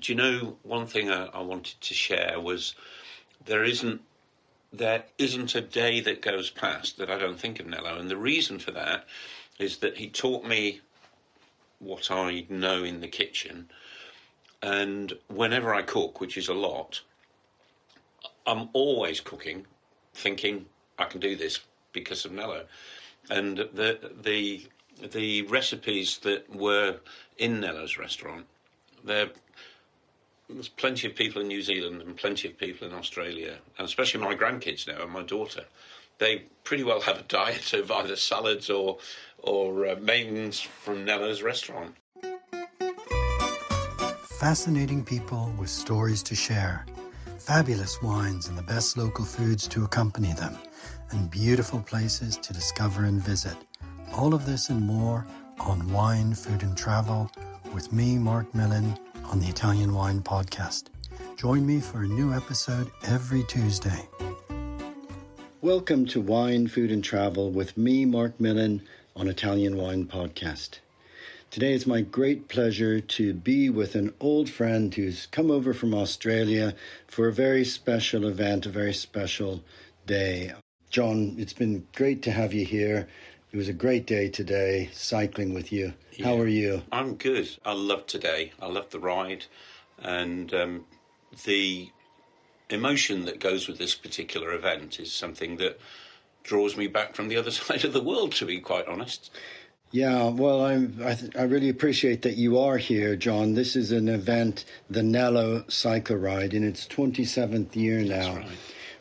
Do you know, one thing I wanted to share was there isn't a day that goes past that I don't think of Nello. And the reason for that is that he taught me what I know in the kitchen. And whenever I cook, which is a lot, I'm always cooking, thinking I can do this because of Nello. And the recipes that were in Nello's restaurant, there's plenty of people in New Zealand and plenty of people in Australia, and especially my grandkids now and my daughter. They pretty well have a diet of either salads or mains from Nello's restaurant. Fascinating people with stories to share, fabulous wines and the best local foods to accompany them, and beautiful places to discover and visit. All of this and more on Wine, Food and Travel with me, Marc Millon, on the Italian Wine Podcast. Join me for a new episode every Tuesday. Welcome to Wine, Food and Travel with me, Marc Millon, on Italian Wine Podcast. Today it's my great pleasure to be with an old friend who's come over from Australia for a very special event, a very special day. John, it's been great to have you here. It was a great day today, cycling with you. Yeah. How are you? I'm good. I loved today. I loved the ride. And the emotion that goes with this particular event is something that draws me back from the other side of the world, to be quite honest. Yeah, well, I really appreciate that you are here, John. This is an event, the Nello Cycle Ride, in its 27th year now, right,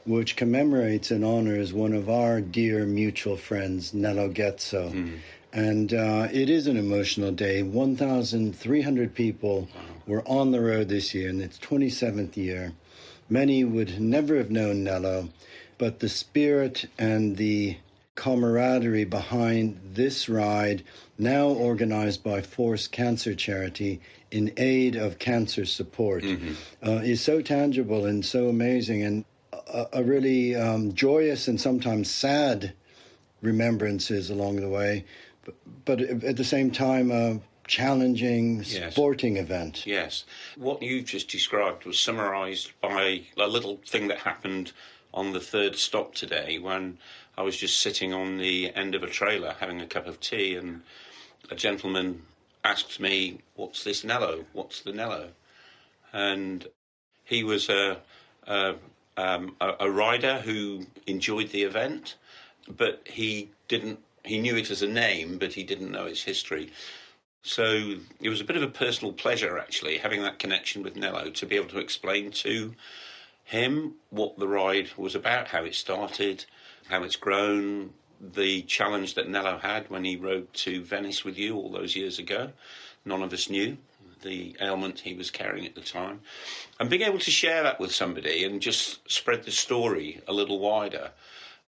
which commemorates and honors one of our dear mutual friends, Nello Ghezzo. Mm. And it is an emotional day. 1,300 people were on the road this year in its 27th year. Many would never have known Nello, but the spirit and the camaraderie behind this ride, now organized by Force Cancer Charity in aid of cancer support, is so tangible and so amazing, and a really joyous and sometimes sad remembrances along the way, but at the same time a challenging sporting event. Yes. What you've just described was summarised by a little thing that happened on the third stop today, when I was just sitting on the end of a trailer having a cup of tea, and a gentleman asked me, "What's this Nello? What's the Nello?" And he was a rider who enjoyed the event, but he knew it as a name, but he didn't know its history. So it was a bit of a personal pleasure, actually, having that connection with Nello, to be able to explain to him what the ride was about, how it started, how it's grown, the challenge that Nello had when he rode to Venice with you all those years ago. None of us knew the ailment he was carrying at the time. And being able to share that with somebody and just spread the story a little wider.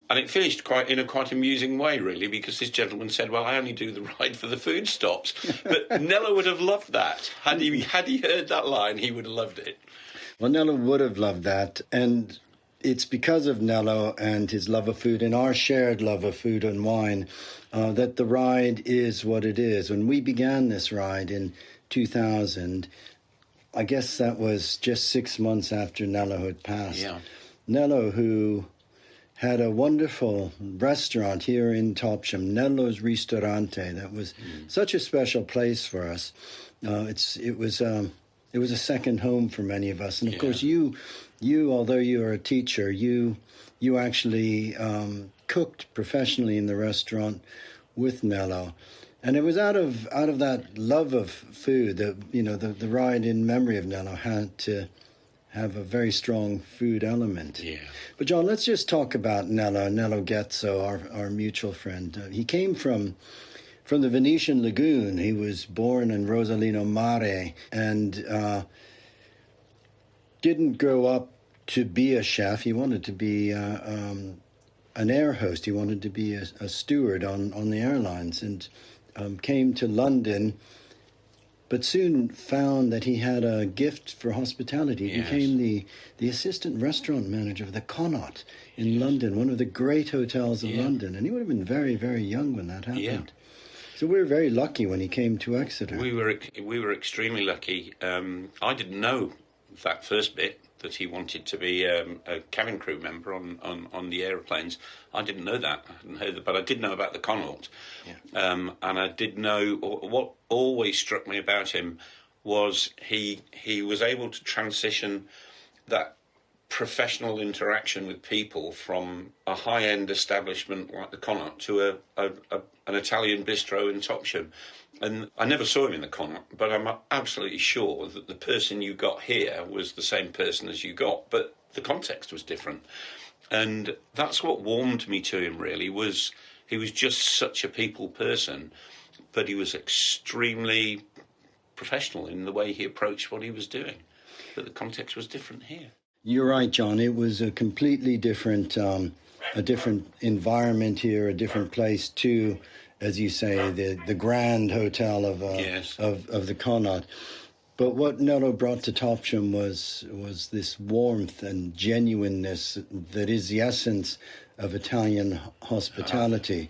And it finished in a quite amusing way, really, because this gentleman said, "Well, I only do the ride for the food stops." But Nello would have loved that. Had he heard that line, he would have loved it. Well, Nello would have loved that. And it's because of Nello and his love of food and our shared love of food and wine that the ride is what it is. When we began this ride in 2000, I guess that was just 6 months after Nello had passed. Yeah. Nello, who had a wonderful restaurant here in Topsham, Nello's Ristorante, that was such a special place for us. It was a second home for many of us. And of course, you, although you are a teacher, you actually cooked professionally in the restaurant with Nello. And it was out of that love of food that, the ride in memory of Nello had to have a very strong food element. Yeah. But John, let's just talk about Nello Ghezzo, our mutual friend. He came from the Venetian lagoon. He was born in Rosolina Mare and didn't grow up to be a chef. He wanted to be an air host. He wanted to be a steward on the airlines, and came to London, but soon found that he had a gift for hospitality. He became the assistant restaurant manager of the Connaught in London, one of the great hotels of London. And he would have been very, very young when that happened. So we were very lucky when he came to Exeter. We were extremely lucky. I didn't know that first bit, that he wanted to be a cabin crew member on the aeroplanes. I didn't know that. I hadn't heard that, but I did know about the Connaught. Yeah. And I did know what always struck me about him was he was able to transition that professional interaction with people from a high-end establishment like the Connaught to an Italian bistro in Topsham. And I never saw him in the Connaught, but I'm absolutely sure that the person you got here was the same person as you got, but the context was different. And that's what warmed me to him, really, was he was just such a people person, but he was extremely professional in the way he approached what he was doing. But the context was different here. You're right, John. It was a completely different environment here, a different place too, as you say, the grand hotel of the Connaught. But what Nello brought to Topsham was this warmth and genuineness that is the essence of Italian hospitality.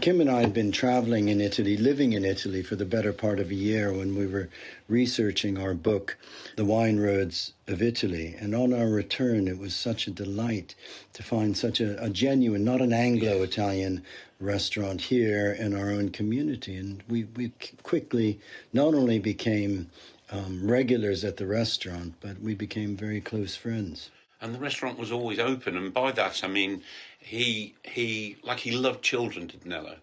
Kim and I had been traveling in Italy, living in Italy for the better part of a year when we were researching our book, The Wine Roads of Italy. And on our return, it was such a delight to find such a genuine, not an Anglo-Italian restaurant here in our own community. And we quickly not only became regulars at the restaurant, but we became very close friends. And the restaurant was always open, and by that I mean he loved children, did Nello.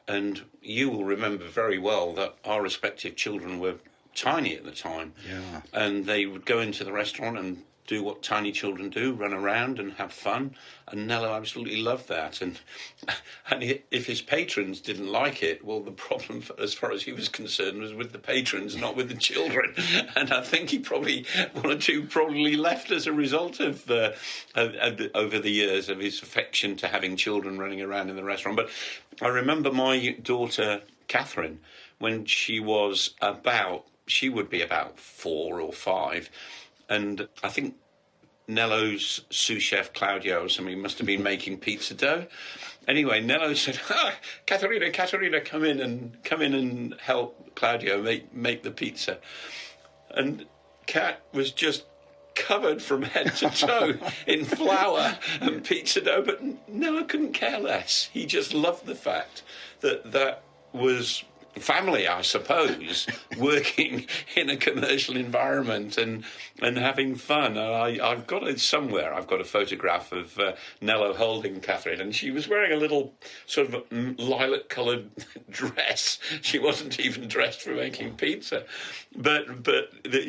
And you will remember very well that our respective children were tiny at the time. Yeah. And they would go into the restaurant and do what tiny children do, run around and have fun. And Nello absolutely loved that. And if his patrons didn't like it, well, the problem, as far as he was concerned, was with the patrons, not with the children. And I think one or two probably left as a result of over the years of his affection to having children running around in the restaurant. But I remember my daughter, Catherine, when she would be about 4 or 5, and I think Nello's sous chef Claudio or something must have been making pizza dough. Anyway, Nello said, Caterina, come in and help Claudio make the pizza. And Cat was just covered from head to toe in flour and pizza dough, but Nello couldn't care less. He just loved the fact that was family, I suppose, working in a commercial environment and having fun. And I've got it somewhere. I've got a photograph of Nello holding Catherine, and she was wearing a little sort of lilac-coloured dress. She wasn't even dressed for making pizza, but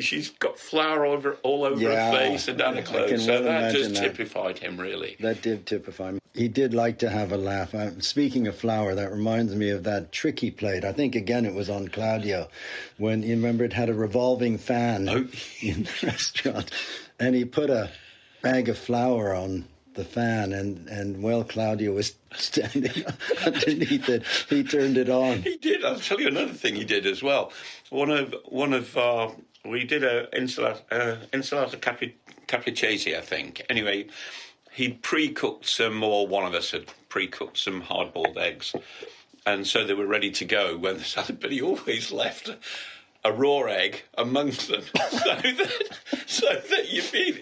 she's got flour all over her face and down her clothes. So that just typified him, really. That did typify him. He did like to have a laugh. Speaking of flour, that reminds me of that tricky plate. I think, again, it was on Claudio, when you remember it had a revolving fan in the restaurant, and he put a bag of flour on the fan, and while Claudio was standing underneath it, he turned it on. He did. I'll tell you another thing he did as well. We did a insalata capricese, I think. Anyway, he'd pre-cooked some, or one of us had pre-cooked some hard-boiled eggs, and so they were ready to go when the salad, but he always left a raw egg amongst them, so that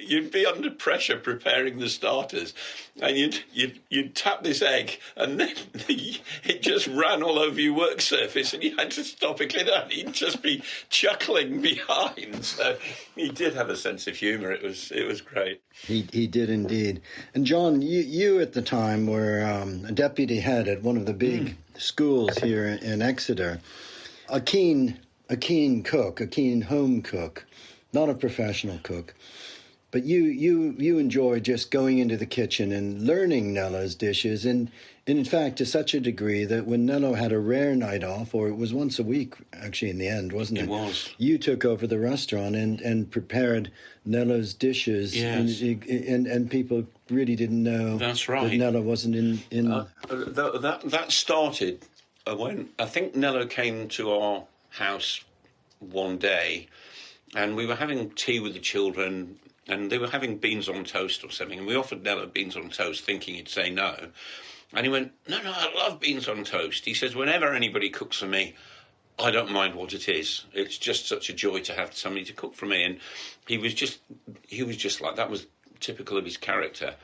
you'd be under pressure preparing the starters, and you'd tap this egg, and then it just ran all over your work surface, and you had to stop it, and he'd just be chuckling behind. So he did have a sense of humour. It was great. He did indeed. And John, you at the time were a deputy head at one of the big schools here in Exeter, a keen cook, a keen home cook, not a professional cook. But you enjoy just going into the kitchen and learning Nello's dishes, and in fact, to such a degree that when Nello had a rare night off, or it was once a week, actually, in the end, wasn't it? It was. You took over the restaurant and prepared Nello's dishes. Yes. And people really didn't know. That's right. That Nello wasn't in. That started when I think Nello came to our house one day, and we were having tea with the children, and they were having beans on toast or something, and we offered Nello beans on toast thinking he'd say no, And he went, no, I love beans on toast. He says, whenever anybody cooks for me, I don't mind what it is. It's just such a joy to have somebody to cook for me. And he was just like, that was typical of his character.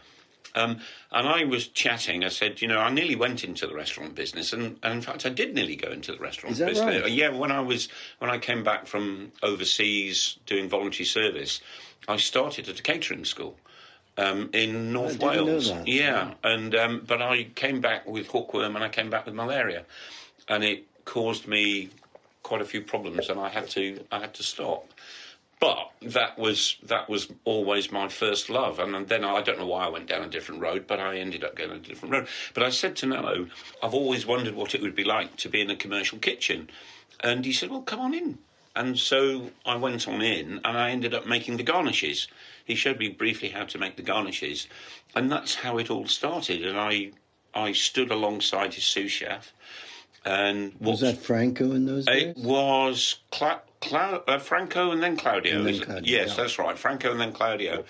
And I was chatting. I said, I nearly went into the restaurant business, and in fact, I did nearly go into the restaurant business. Is that right? Yeah, when I came back from overseas doing voluntary service, I started at a catering school in North Wales. Know that. Yeah, and but I came back with hookworm, and I came back with malaria, and it caused me quite a few problems, and I had to stop. But that was always my first love. And then I don't know why I went down a different road, but I ended up going a different road. But I said to Nello, I've always wondered what it would be like to be in a commercial kitchen. And he said, well, come on in. And so I went on in, and I ended up making the garnishes. He showed me briefly how to make the garnishes. And that's how it all started. And I stood alongside his sous chef. And was that Franco in those days? It was Franco and then Claudio. Claudio, yes, yeah. That's right. Franco and then Claudio.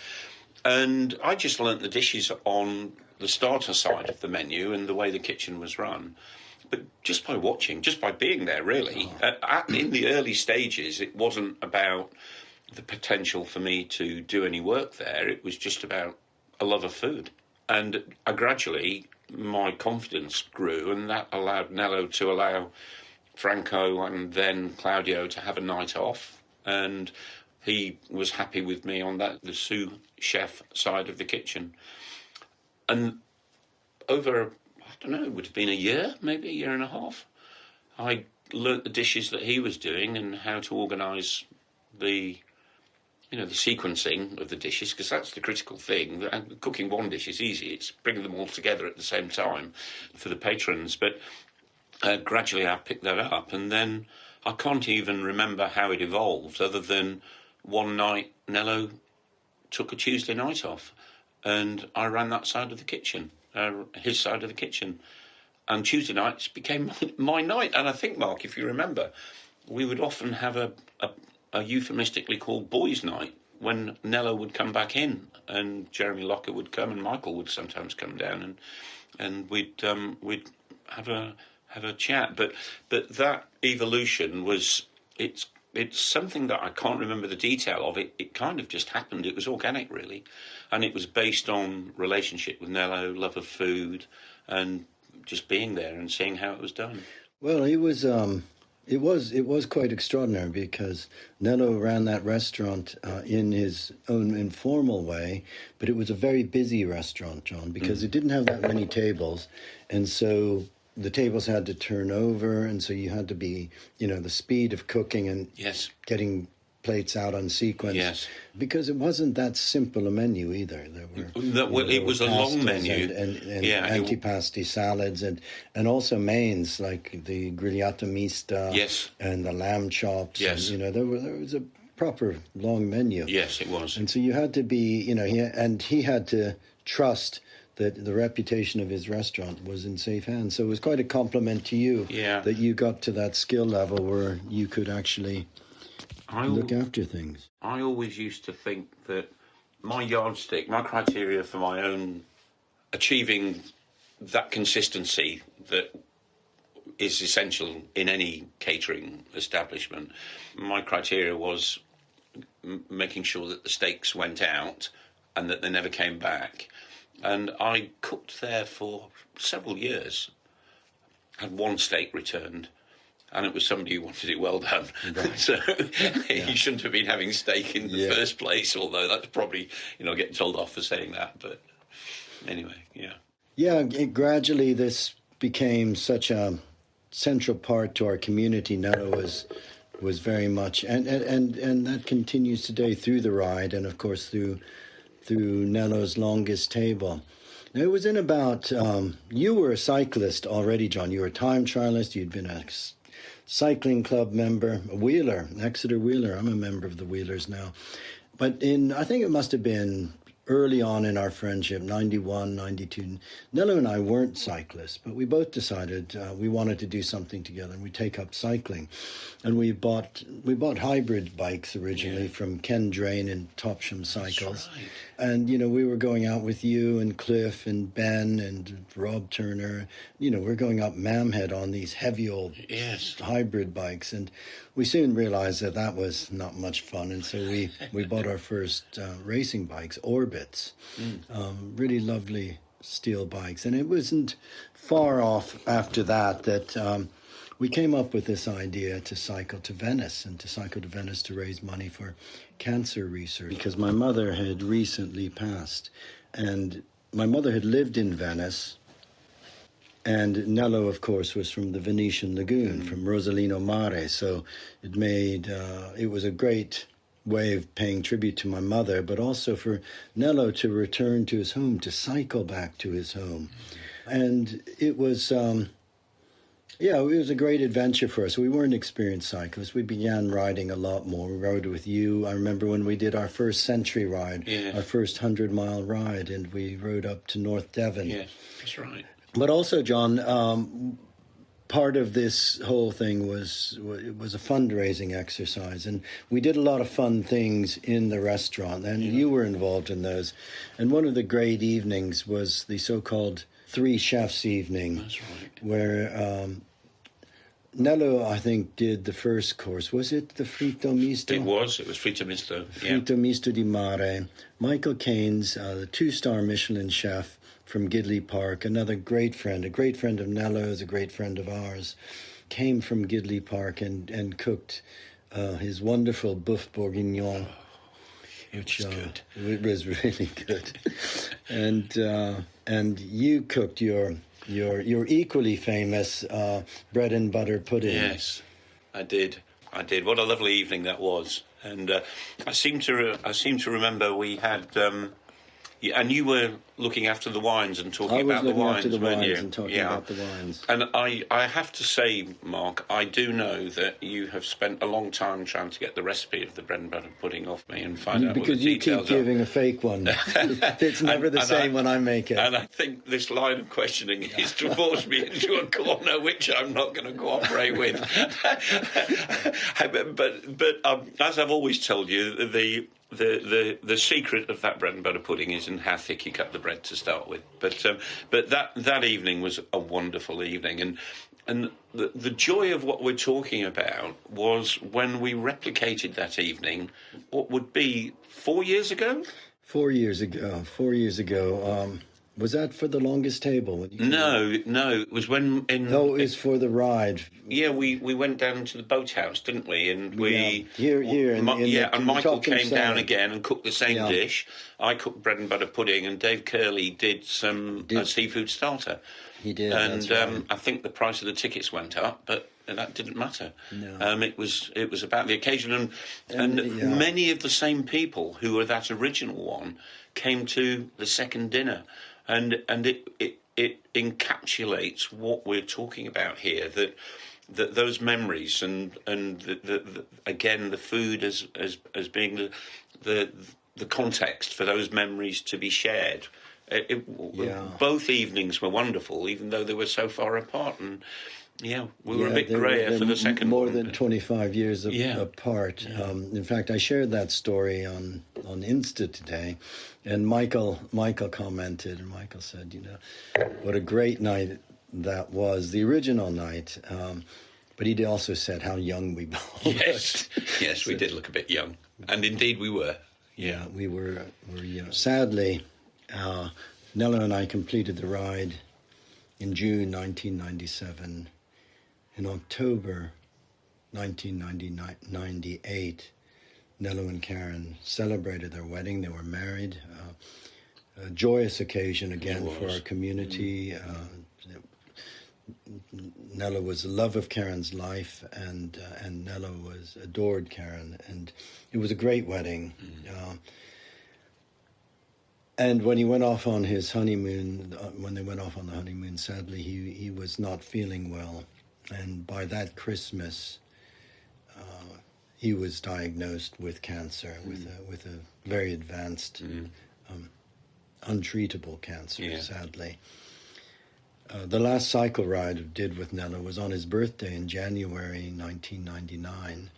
And I just learnt the dishes on the starter side of the menu and the way the kitchen was run. But just by watching, just by being there, really. In the early stages, it wasn't about the potential for me to do any work there. It was just about a love of food. And gradually, my confidence grew, and that allowed Nello to allow Franco and then Claudio to have a night off, and he was happy with me on that, the sous chef side of the kitchen. And over, I don't know, it would have been a year, maybe a year and a half, I learnt the dishes that he was doing and how to organise the sequencing of the dishes, because that's the critical thing. And cooking one dish is easy. It's bringing them all together at the same time for the patrons. But gradually I picked that up, and then I can't even remember how it evolved, other than one night Nello took a Tuesday night off, and I ran that side of the kitchen, his side of the kitchen. And Tuesday nights became my night. And I think, Mark, if you remember, we would often have a euphemistically called boys' night when Nello would come back in, and Jeremy Locker would come, and Michael would sometimes come down, and we'd have a chat. But that evolution was it's something that I can't remember the detail of. It kind of just happened. It was organic, really, and it was based on relationship with Nello, love of food, and just being there and seeing how it was done. Well, he was. It was quite extraordinary, because Nello ran that restaurant in his own informal way, but it was a very busy restaurant, John, because it didn't have that many tables, and so the tables had to turn over, and so you had to be, the speed of cooking and Yes. getting plates out on sequence. Yes. Because it wasn't that simple a menu either. It was a long menu. And antipasti salads and also mains like the grigliata mista. Yes. And the lamb chops. Yes. And, there was a proper long menu. Yes, it was. And so you had to be, he had to trust that the reputation of his restaurant was in safe hands. So it was quite a compliment to you that you got to that skill level where you could actually look after things. I always used to think that my yardstick, my criteria for my own achieving that consistency that is essential in any catering establishment, my criteria was making sure that the steaks went out and that they never came back. And I cooked there for several years, had one steak returned, and it was somebody who wanted it well done. Right. So he shouldn't have been having steak in the first place, although that's probably, getting told off for saying that. But anyway, yeah. Yeah, gradually this became such a central part to our community. Nello was very much, and that continues today through the ride, and of course through Nello's longest table. Now, it was in about, you were a cyclist already, John. You were a time trialist. You'd been a cycling club member, a wheeler, Exeter wheeler. I'm a member of the wheelers now. But I think it must have been early on in our friendship, 91, 92, Nello and I weren't cyclists, but we both decided we wanted to do something together, and we take up cycling. And we bought hybrid bikes originally from Ken Drain and Topsham Cycles. That's right. And, we were going out with you and Cliff and Ben and Rob Turner. We're going up Mamhead on these heavy old hybrid bikes. And we soon realized that was not much fun. And so we bought our first racing bikes, Orbits, really lovely steel bikes. And it wasn't far off after that we came up with this idea to cycle to Venice to raise money for cancer research, because my mother had recently passed, and my mother had lived in Venice, and Nello, of course, was from the Venetian lagoon, from Rosolina Mare, so it was a great way of paying tribute to my mother, but also for Nello to return to his home, to cycle back to his home. And it was... it was a great adventure for us. We weren't experienced cyclists. We began riding a lot more. We rode with you. I remember when we did our first century ride, our first 100-mile ride, and we rode up to North Devon. Yes, that's right. But also, John, part of this whole thing was a fundraising exercise, and we did a lot of fun things in the restaurant, and you were involved in those. And one of the great evenings was the so-called Three Chefs evening. That's right. Where Nello, I think, did the first course. Was it the Fritto Misto? It was Fritto Misto. Fritto Misto di Mare. Michael Keynes, the 2-star Michelin chef from Gidley Park, another great friend of Nello's, a great friend of ours, came from Gidley Park and cooked his wonderful boeuf bourguignon. It was good. It was really good. And you cooked your equally famous bread and butter pudding. Yes, I did. What a lovely evening that was. And I seem to remember we had. And you were looking after the wines and talking about the wines, weren't you? And talking about the wines. And I have to say, Mark, I do know that you have spent a long time trying to get the recipe of the bread and butter pudding off me and find out what the details are. Because you keep giving a fake one. It's never the same when I make it. And I think this line of questioning is to force me into a corner which I'm not going to cooperate with. But as I've always told you, the secret of that bread and butter pudding is in how thick you cut the bread to start with. But that evening was a wonderful evening, and the joy of what we're talking about was when we replicated that evening. What would be 4 years ago? 4 years ago. 4 years ago. Was that for the longest table? No, it was when... No, it was for the ride. Yeah, we went down to the boathouse, didn't we? And we... Here. And Michael came down again and cooked the same dish. I cooked bread and butter pudding, and Dave Curley did some seafood starter. He did, and that's right. I think the price of the tickets went up, but that didn't matter. No. It was about the occasion, and many of the same people who were that original one came to the second dinner. And it encapsulates what we're talking about here, that those memories and again the food as being the context for those memories to be shared. Both evenings were wonderful, even though they were so far apart, and we were a bit grayer for the second more one. Than 25 years apart. In fact, I shared that story on Insta today, and Michael commented, and Michael said, what a great night that was, the original night. But he also said how young we both looked. Yes, we did look a bit young, and indeed we were. Yeah, we were young. Sadly, Nello and I completed the ride in June 1997. In October 1998, Nello and Karen celebrated their wedding. They were married. A joyous occasion again for our community. Nello was the love of Karen's life, and Nello adored Karen, and it was a great wedding. And when he went off on his honeymoon, when they went off on the honeymoon, sadly he was not feeling well, and by that Christmas, he was diagnosed with cancer, with a very advanced untreatable cancer, sadly. The last cycle ride I did with Nello was on his birthday in January 1999,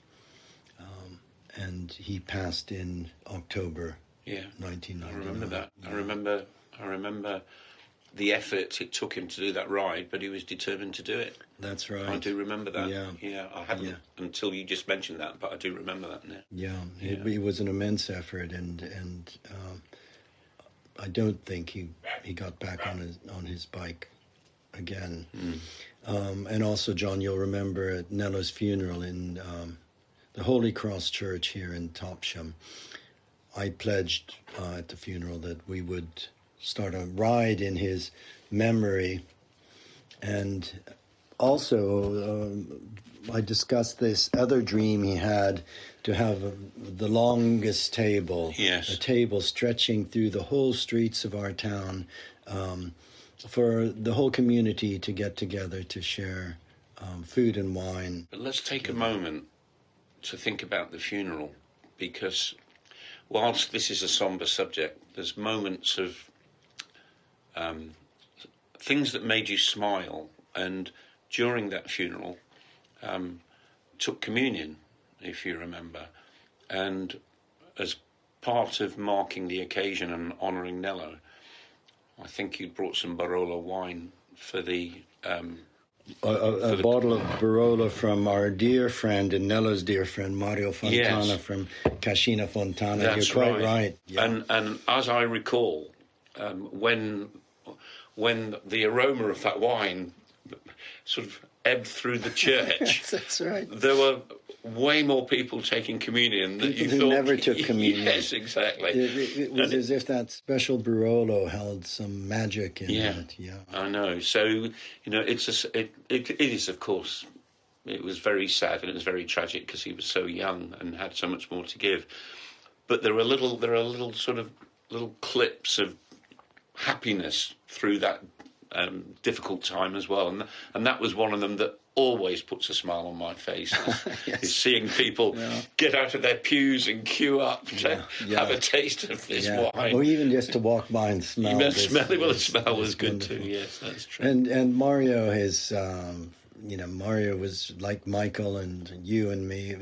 and he passed in October 1999. I remember that. I remember the effort it took him to do that ride, but he was determined to do it. That's right. I do remember that. Yeah. I hadn't until you just mentioned that, but I do remember that now. It was an immense effort, and I don't think he got back on his bike again. And also, John, you'll remember at Nello's funeral in the Holy Cross Church here in Topsham, I pledged at the funeral that we would start a ride in his memory. And also, I discussed this other dream he had to have the longest table, a table stretching through the whole streets of our town, for the whole community to get together to share food and wine. But let's take a moment to think about the funeral, because whilst this is a somber subject, there's moments of things that made you smile. And during that funeral, took communion, if you remember. And as part of marking the occasion and honouring Nello, I think you brought some Barolo wine for the... a bottle of Barolo from our dear friend and Nello's dear friend, Mario Fontana from Cascina Fontana. That's You're quite right. Yeah. And as I recall, when the aroma of that wine sort of ebbed through the church, that's right. There were way more people taking communion than you who thought. Never took communion. Yes, exactly. It was as if that special Barolo held some magic in it. Yeah, I know. So it is, of course. It was very sad and it was very tragic because he was so young and had so much more to give. But there are little sort of little clips of happiness through that difficult time as well, and that was one of them that always puts a smile on my face. Is seeing people get out of their pews and queue up to have a taste of this wine, or even just to walk by and smell. The smell was good wonderful. Too. Yes, that's true. And Mario, Mario was like Michael and you and me.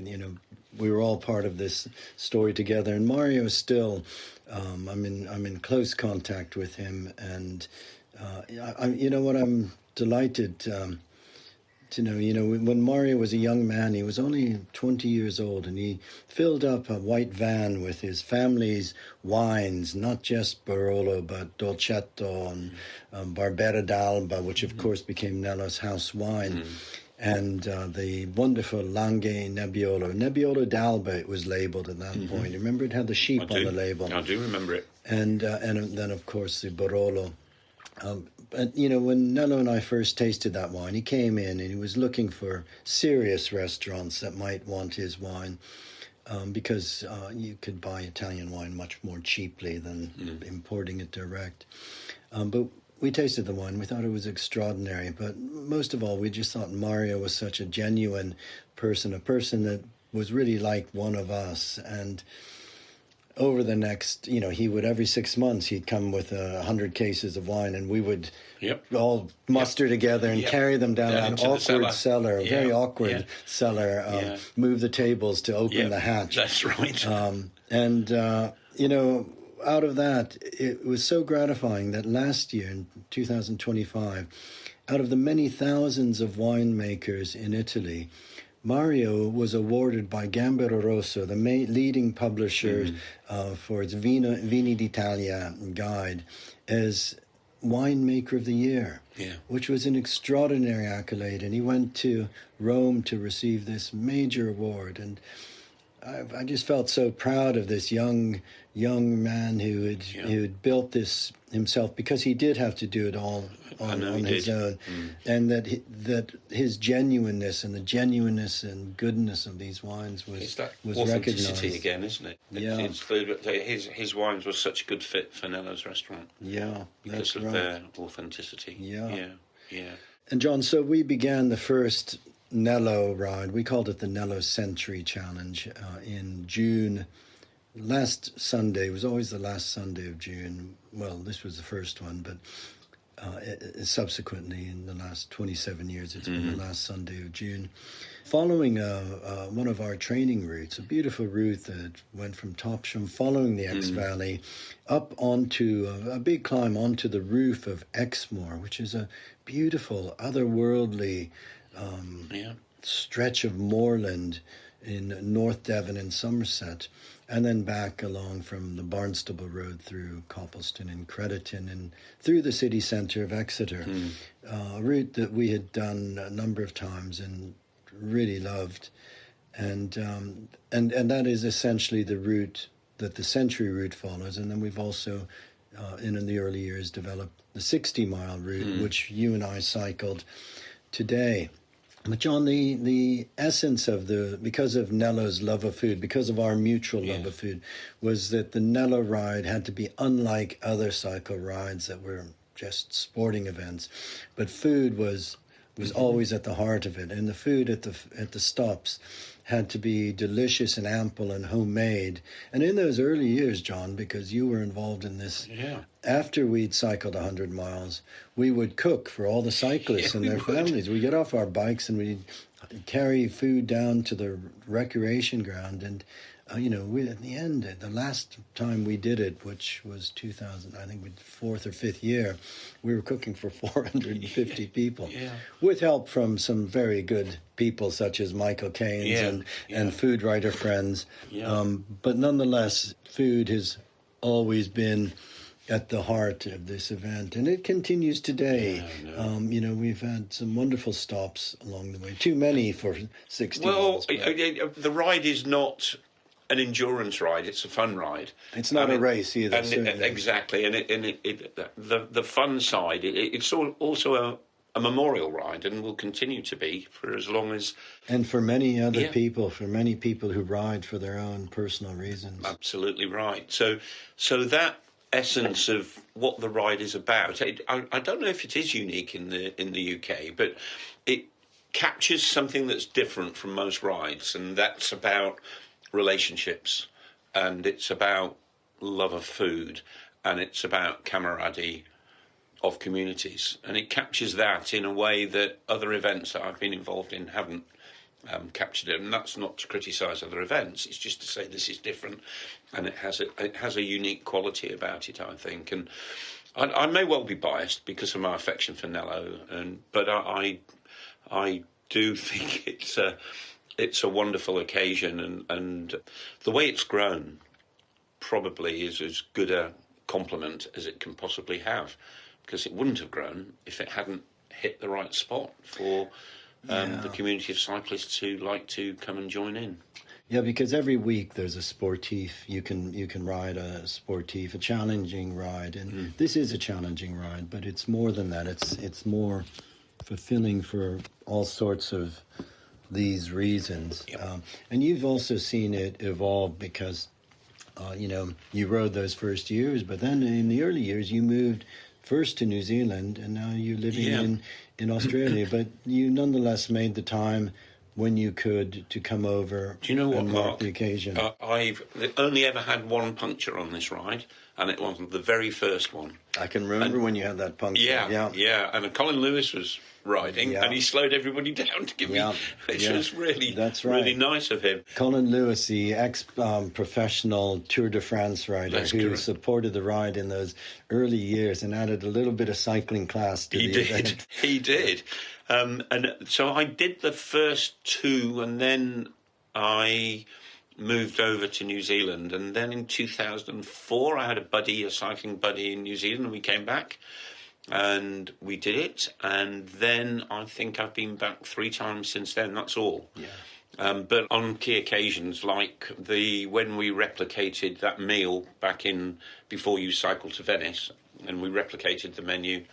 We were all part of this story together. And Mario is still, I'm in close contact with him, and I'm delighted to know. When Mario was a young man, he was only 20 years old, and he filled up a white van with his family's wines, not just Barolo, but Dolcetto and Barbera d'Alba, which of course became Nello's house wine. And the wonderful Langhe Nebbiolo. Nebbiolo d'Alba, it was labelled at that point. Remember, it had the sheep on the label. I do remember it. And then, of course, the Barolo. But, when Nello and I first tasted that wine, he came in and he was looking for serious restaurants that might want his wine, because you could buy Italian wine much more cheaply than importing it direct. But we tasted the wine. We thought it was extraordinary. But most of all, we just thought Mario was such a genuine person, a person that was really like one of us. And over the next, he would, every 6 months, he'd come with 100 cases of wine, and we would all muster together and carry them down an awkward cellar, a very awkward cellar, move the tables to open the hatch. That's right. Out of that, it was so gratifying that last year, in 2025, out of the many thousands of winemakers in Italy, Mario was awarded by Gambero Rosso, the leading publisher for its Vini d'Italia guide, as winemaker of the year, which was an extraordinary accolade. And he went to Rome to receive this major award. And I just felt so proud of this young man who had built this himself, because he did have to do it all on his own, and that his genuineness and the genuineness and goodness of these wines was authenticity recognized again, isn't it? Yeah. His wines were such a good fit for Nello's restaurant. Yeah, because of their authenticity. Yeah. And John, so we began the first Nello ride. We called it the Nello Century Challenge in June last Sunday was always the last Sunday of June. Well, this was the first one, but subsequently in the last 27 years, it's been the last Sunday of June. Following one of our training routes, a beautiful route that went from Topsham, following the Exe Valley, up onto a big climb onto the roof of Exmoor, which is a beautiful, otherworldly stretch of moorland in North Devon and Somerset, and then back along from the Barnstable Road through Coppleston and Crediton and through the city centre of Exeter, a route that we had done a number of times and really loved. And that is essentially the route that the Century route follows. And then we've also, in the early years, developed the 60-mile route, which you and I cycled today. But John, the essence of because of Nello's love of food, because of our mutual love of food, was that the Nello ride had to be unlike other cycle rides that were just sporting events. But food was always at the heart of it, and the food at the stops had to be delicious and ample and homemade. And in those early years, John, because you were involved in this, after we'd cycled 100 miles, we would cook for all the cyclists and their families. We'd get off our bikes and we'd carry food down to the recreation ground. And, we, at the end, the last time we did it, which was 2000, I think, fourth or fifth year, we were cooking for 450 people, with help from some very good people such as Michael Keynes and food writer friends. But nonetheless, food has always been at the heart of this event, and it continues today. We've had some wonderful stops along the way. Too many for 60 miles. Well, the ride is not an endurance ride; it's a fun ride. It's not a race either. Exactly, and the fun side. It's also a memorial ride, and will continue to be for as long as. And for many other people, for many people who ride for their own personal reasons. Absolutely right. So that essence of what the ride is about. I don't know if it is unique in the UK, but it captures something that's different from most rides, and that's about relationships, and it's about love of food, and it's about camaraderie of communities, and it captures that in a way that other events that I've been involved in haven't captured it. And that's not to criticise other events; it's just to say this is different, and it has a unique quality about it, I think. And I may well be biased because of my affection for Nello, but I do think it's a wonderful occasion, and the way it's grown probably is as good a compliment as it can possibly have, because it wouldn't have grown if it hadn't hit the right spot for the community of cyclists who like to come and join in. Yeah, because every week there's a sportif. You can ride a sportif, a challenging ride, and this is a challenging ride, but it's more than that. It's more fulfilling for all sorts of these reasons. And you've also seen it evolve because, you rode those first years, but then in the early years you moved first to New Zealand, and now you're living in Australia. But you nonetheless made the time when you could to come over. Do you know what, and mark Mark? The occasion. I've only ever had one puncture on this ride, and it wasn't the very first one. I can remember when you had that puncture. Yeah. And Colin Lewis was riding, and he slowed everybody down to give me, which was really, really nice of him. Colin Lewis, the ex-professional Tour de France rider, who supported the ride in those early years and added a little bit of cycling class to the event. He did. And so I did the first two, and then I moved over to New Zealand. And then in 2004, I had a cycling buddy in New Zealand, and we came back. And we did it, and then I think I've been back 3 times since then. That's all. But on key occasions, like when we replicated that meal back in before you cycled to Venice, and we replicated the menu.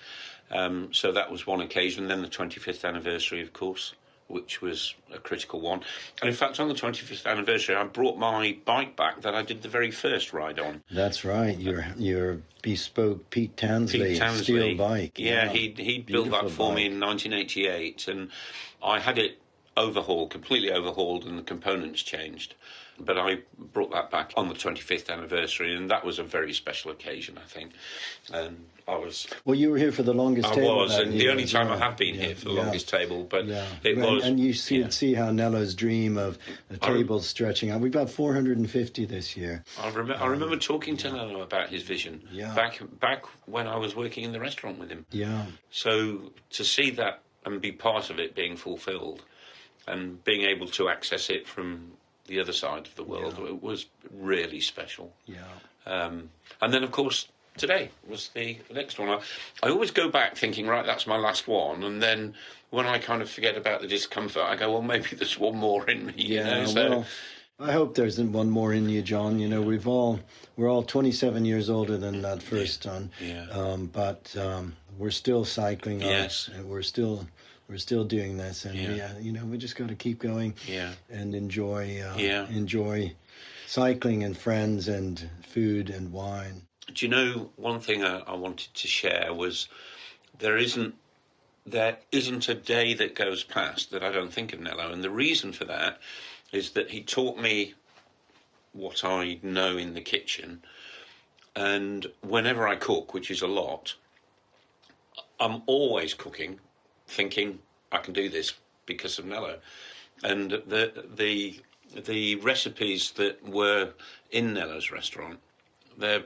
So that was one occasion. Then the 25th anniversary, of course, which was a critical one. And in fact, on the 25th anniversary, I brought my bike back that I did the very first ride on. That's right, your bespoke Pete Tansley steel bike. Yeah, he built that for me in 1988, and I had it completely overhauled, and the components changed. But I brought that back on the 25th anniversary, and that was a very special occasion, I think. And I was... Well, you were here for the longest table. I was, and the only time yeah, I have been here for the longest table, but it and, was... And you see how Nello's dream of the table stretching out. We've got 450 this year. I remember talking to Nello about his vision back when I was working in the restaurant with him. Yeah. So to see that and be part of it being fulfilled and being able to access it from the other side of the world, it was really special. Yeah. And then, of course, today was the next one. I always go back thinking, right, that's my last one, and then when I kind of forget about the discomfort, I go, well, maybe there's one more in me. Yeah, So, well, I hope there isn't one more in you, John. You know, we're all 27 years older than that first son. Yeah. But we're still cycling. Yes. And we're still doing this, and you know, we just got to keep going. Yeah. And enjoy cycling and friends and food and wine. Do you know, one thing I wanted to share was there isn't a day that goes past that I don't think of Nello, and the reason for that is that he taught me what I know in the kitchen, and whenever I cook, which is a lot, I'm always cooking thinking I can do this because of Nello. And the recipes that were in Nello's restaurant, there's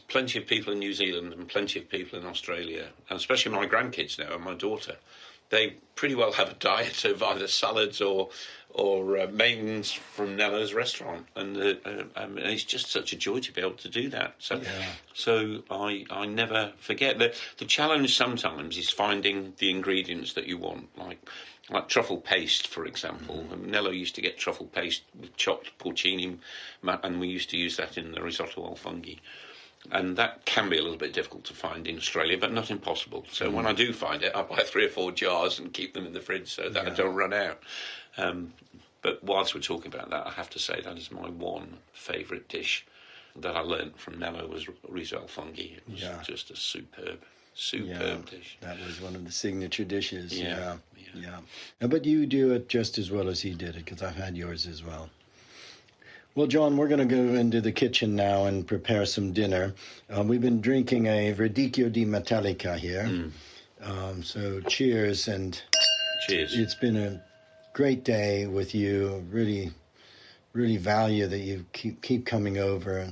plenty of people in New Zealand and plenty of people in Australia, and especially my grandkids now and my daughter. They pretty well have a diet of either salads or mains from Nello's restaurant, and it's just such a joy to be able to do that. So I never forget that. The challenge sometimes is finding the ingredients that you want, like truffle paste, for example. Nello used to get truffle paste with chopped porcini, and we used to use that in the risotto al funghi. And that can be a little bit difficult to find in Australia, but not impossible. So when I do find it, I buy 3 or 4 jars and keep them in the fridge so that I don't run out. But whilst we're talking about that, I have to say that is my one favourite dish that I learnt from Nello was risotto al funghi. It was just a superb dish. That was one of the signature dishes. Yeah. But you do it just as well as he did it, because I've had yours as well. Well, John, we're going to go into the kitchen now and prepare some dinner. We've been drinking a Radicchio di Metallica here. So cheers. And cheers. It's been a great day with you. Really, really value that you keep coming over.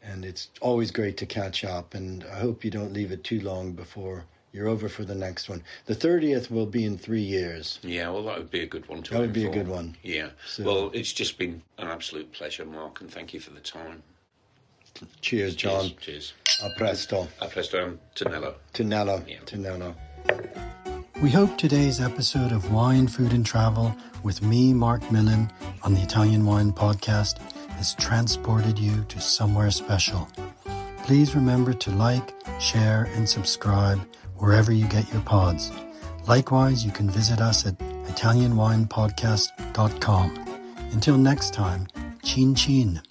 And it's always great to catch up. And I hope you don't leave it too long before you're over for the next one. The 30th will be in 3 years. Yeah, well, that would be a good one to That would be a good one. Yeah. So, well, it's just been an absolute pleasure, Mark, and thank you for the time. Cheers, John. Cheers. A presto. A presto. To Nello. To Nello. Yeah. To Nello. We hope today's episode of Wine, Food and Travel with me, Marc Millon, on the Italian Wine Podcast has transported you to somewhere special. Please remember to like, share, and subscribe wherever you get your pods. Likewise, you can visit us at ItalianWinePodcast.com. Until next time, chin chin.